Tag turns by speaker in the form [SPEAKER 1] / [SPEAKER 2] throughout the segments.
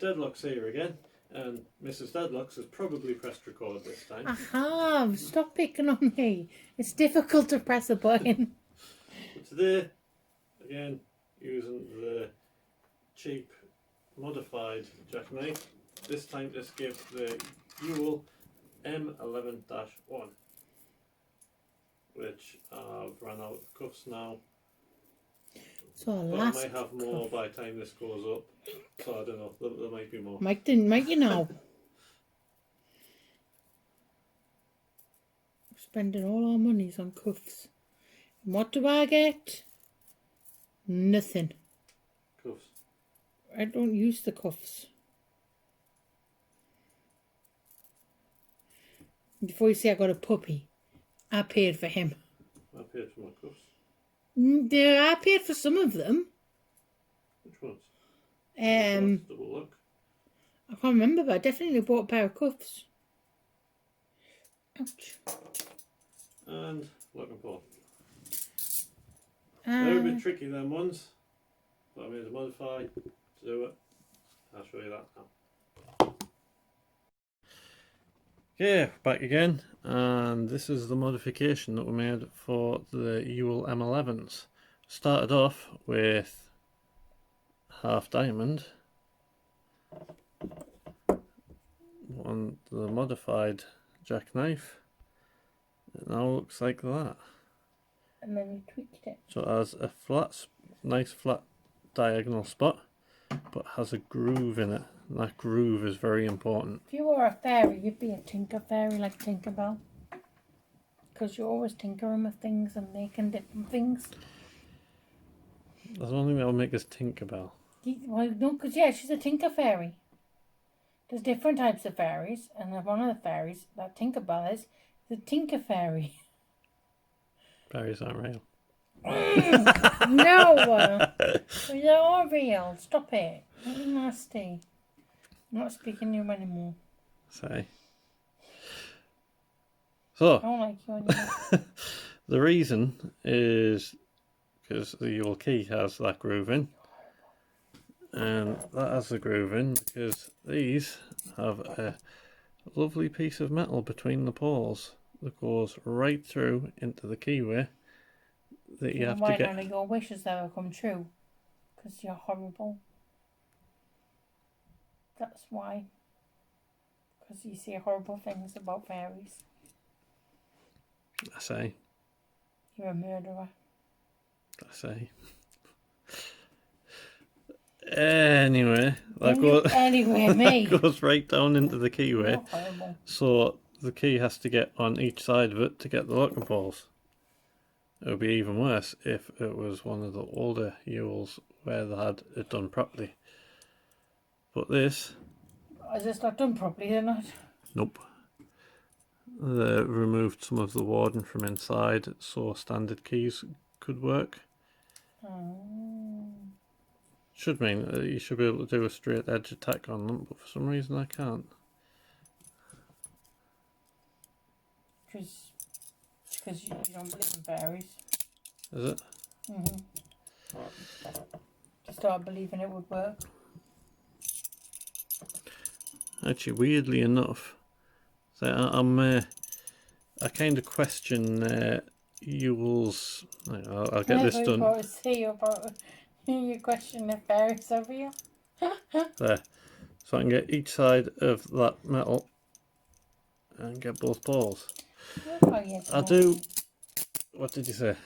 [SPEAKER 1] Deadlocks here again, and Mrs. Deadlocks has probably pressed record this time.
[SPEAKER 2] I have. Stop picking on me. It's difficult to press a button.
[SPEAKER 1] But today, again, using the cheap, modified jackknife, this time to escape the Yuil M11-1, which I've run out of cuffs now.
[SPEAKER 2] So
[SPEAKER 1] But I might have more by the time this goes up, so I don't know, there might be more.
[SPEAKER 2] Mike didn't make you know. Spending all our monies on cuffs. And what do I get? Nothing.
[SPEAKER 1] Cuffs.
[SPEAKER 2] I don't use the cuffs. Before you say I got a puppy, I paid for him.
[SPEAKER 1] I paid for my cuffs.
[SPEAKER 2] I paid for some of them.
[SPEAKER 1] Which ones?
[SPEAKER 2] Let's
[SPEAKER 1] double look.
[SPEAKER 2] I can't remember, but I definitely bought a pair of cuffs. Ouch.
[SPEAKER 1] And lock and pull. They're a bit tricky, them ones, but I made a modify to do it. I'll show you that now. Okay, back again, and this is the modification that we made for the Yuil M11s. Started off with half diamond on the modified jackknife. It now looks like that.
[SPEAKER 2] And then we tweaked it.
[SPEAKER 1] So it has a flat, nice flat diagonal spot, but has a groove in it. And that groove is very important.
[SPEAKER 2] If you were a fairy, you'd be a tinker fairy like Tinkerbell. Because you're always tinkering with things and making different things.
[SPEAKER 1] That's the only thing that will make us Tinkerbell.
[SPEAKER 2] Well, no, because yeah, she's a tinker fairy. There's different types of fairies, and one of the fairies that Tinkerbell is the tinker fairy.
[SPEAKER 1] Fairies aren't real.
[SPEAKER 2] No! They are real. Stop it. That was nasty. I'm not speaking to you anymore.
[SPEAKER 1] Say. So,
[SPEAKER 2] I don't like you anymore.
[SPEAKER 1] the reason is because the Yuil key has that groove in. And that has the groove in because these have a lovely piece of metal between the poles that goes right through into the keyway that you have to get.
[SPEAKER 2] Why none of your wishes ever come true? Because you're horrible. That's why. Because you see horrible things about fairies.
[SPEAKER 1] I say.
[SPEAKER 2] You're a murderer.
[SPEAKER 1] I say. Anyway, that goes right down into the keyway. So the key has to get on each side of it to get the locking balls. It would be even worse if it was one of the older Yuils where they had it done properly. But this...
[SPEAKER 2] Is this not done properly or not?
[SPEAKER 1] Nope. They removed some of the warding from inside so standard keys could work. Should mean that you should be able to do a straight edge attack on them, but for some reason I can't.
[SPEAKER 2] Because you don't believe in fairies.
[SPEAKER 1] Is it?
[SPEAKER 2] You start believing it would work.
[SPEAKER 1] Actually, weirdly enough, so I kind of question Yuil's. I'll get this done.
[SPEAKER 2] I see about you question if fairies are real.
[SPEAKER 1] There, so I can get each side of that metal and get both balls. I do. What did you say?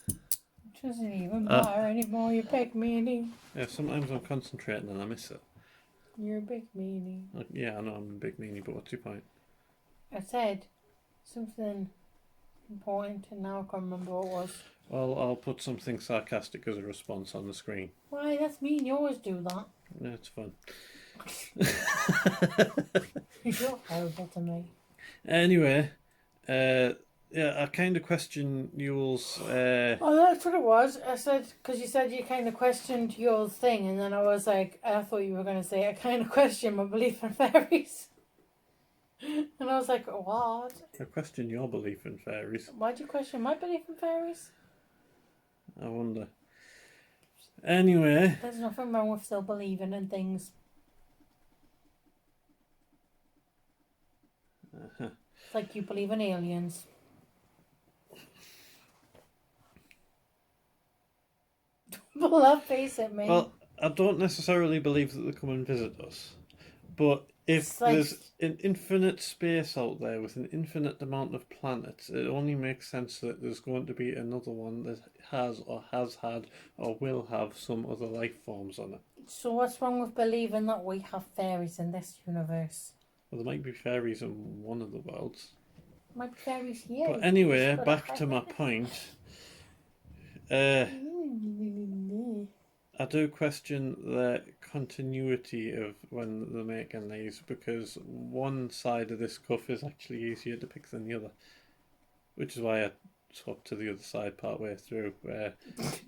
[SPEAKER 2] It doesn't even matter anymore. You big meanie.
[SPEAKER 1] Yeah, sometimes I'm concentrating and I miss it.
[SPEAKER 2] You're a big meanie.
[SPEAKER 1] Yeah, I know I'm a big meanie, but what's your point?
[SPEAKER 2] I said something important and now I can't remember what it was.
[SPEAKER 1] Well, I'll put something sarcastic as a response on the screen.
[SPEAKER 2] Why, that's mean. You always do that.
[SPEAKER 1] Yeah, it's fun.
[SPEAKER 2] You're horrible to me.
[SPEAKER 1] Anyway, yeah, I kind of question Yuil's...
[SPEAKER 2] Oh, that's what it was. I said, because you said you kind of questioned your thing, and then I was like, I thought you were going to say, I kind of question my belief in fairies. And I was like, what?
[SPEAKER 1] I question your belief in fairies.
[SPEAKER 2] Why'd you question my belief in fairies?
[SPEAKER 1] I wonder. Anyway.
[SPEAKER 2] There's nothing wrong with still believing in things. It's like you believe in aliens. Pull that face at me.
[SPEAKER 1] Well, I don't necessarily believe that they come and visit us. But if there's an infinite space out there with an infinite amount of planets, it only makes sense that there's going to be another one that has or has had or will have some other life forms on it.
[SPEAKER 2] So what's wrong with believing that we have fairies in this universe?
[SPEAKER 1] Well, there might be fairies in one of the worlds.
[SPEAKER 2] Might be fairies here.
[SPEAKER 1] But anyway, back to my point. I do question the continuity of when they're making these, because one side of this cuff is actually easier to pick than the other, which is why I swapped to the other side part way through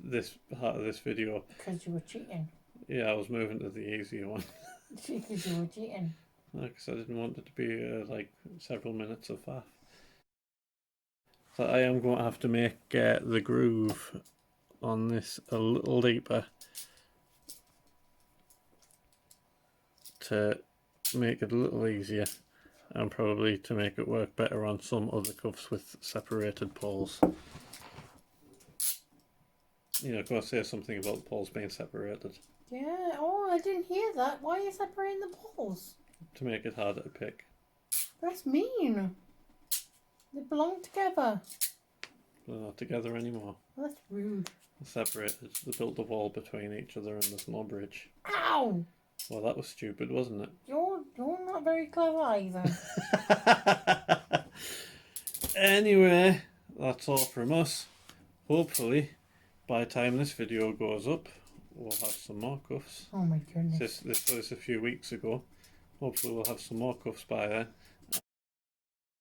[SPEAKER 1] this part of this video.
[SPEAKER 2] Because you were cheating.
[SPEAKER 1] Yeah, I was moving to the easier one.
[SPEAKER 2] Because you were cheating.
[SPEAKER 1] Because I didn't want it to be like several minutes of faff. So I am going to have to make the groove on this a little deeper to make it a little easier, and probably to make it work better on some other cuffs with separated poles. You know, go say something about the poles being separated.
[SPEAKER 2] Yeah, oh, I didn't hear that. Why are you separating the poles?
[SPEAKER 1] To make it harder to pick.
[SPEAKER 2] That's mean. They belong together.
[SPEAKER 1] They're not together anymore.
[SPEAKER 2] Well, that's rude.
[SPEAKER 1] They're separated. They built a wall between each other and there's no bridge.
[SPEAKER 2] Ow!
[SPEAKER 1] Well, that was stupid, wasn't it?
[SPEAKER 2] You're not very clever either.
[SPEAKER 1] Anyway, that's all from us. Hopefully, by the time this video goes up, we'll have some more cuffs.
[SPEAKER 2] Oh my goodness.
[SPEAKER 1] This was a few weeks ago. Hopefully we'll have some more cuffs by then.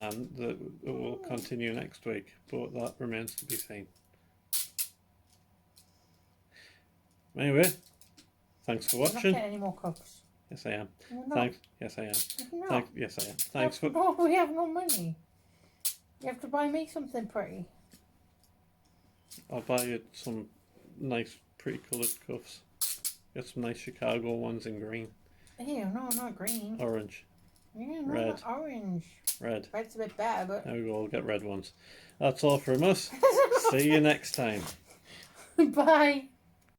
[SPEAKER 1] And it will continue next week, but that remains to be seen. Anyway, thanks for watching.
[SPEAKER 2] You're not getting any more cups.
[SPEAKER 1] Yes, I am.
[SPEAKER 2] Thanks.
[SPEAKER 1] Yes, I am.
[SPEAKER 2] No.
[SPEAKER 1] Yes, I am. Thanks for.
[SPEAKER 2] No, we have no money. You have to buy me something pretty.
[SPEAKER 1] I'll buy you some nice, pretty coloured cuffs. Get some nice Chicago ones in green.
[SPEAKER 2] Ew, no, not green.
[SPEAKER 1] Orange.
[SPEAKER 2] Yeah, no,
[SPEAKER 1] Red.
[SPEAKER 2] not orange.
[SPEAKER 1] Red.
[SPEAKER 2] Red's a bit better, but.
[SPEAKER 1] There we go. We'll get red ones. That's all from us. See you next time.
[SPEAKER 2] Bye.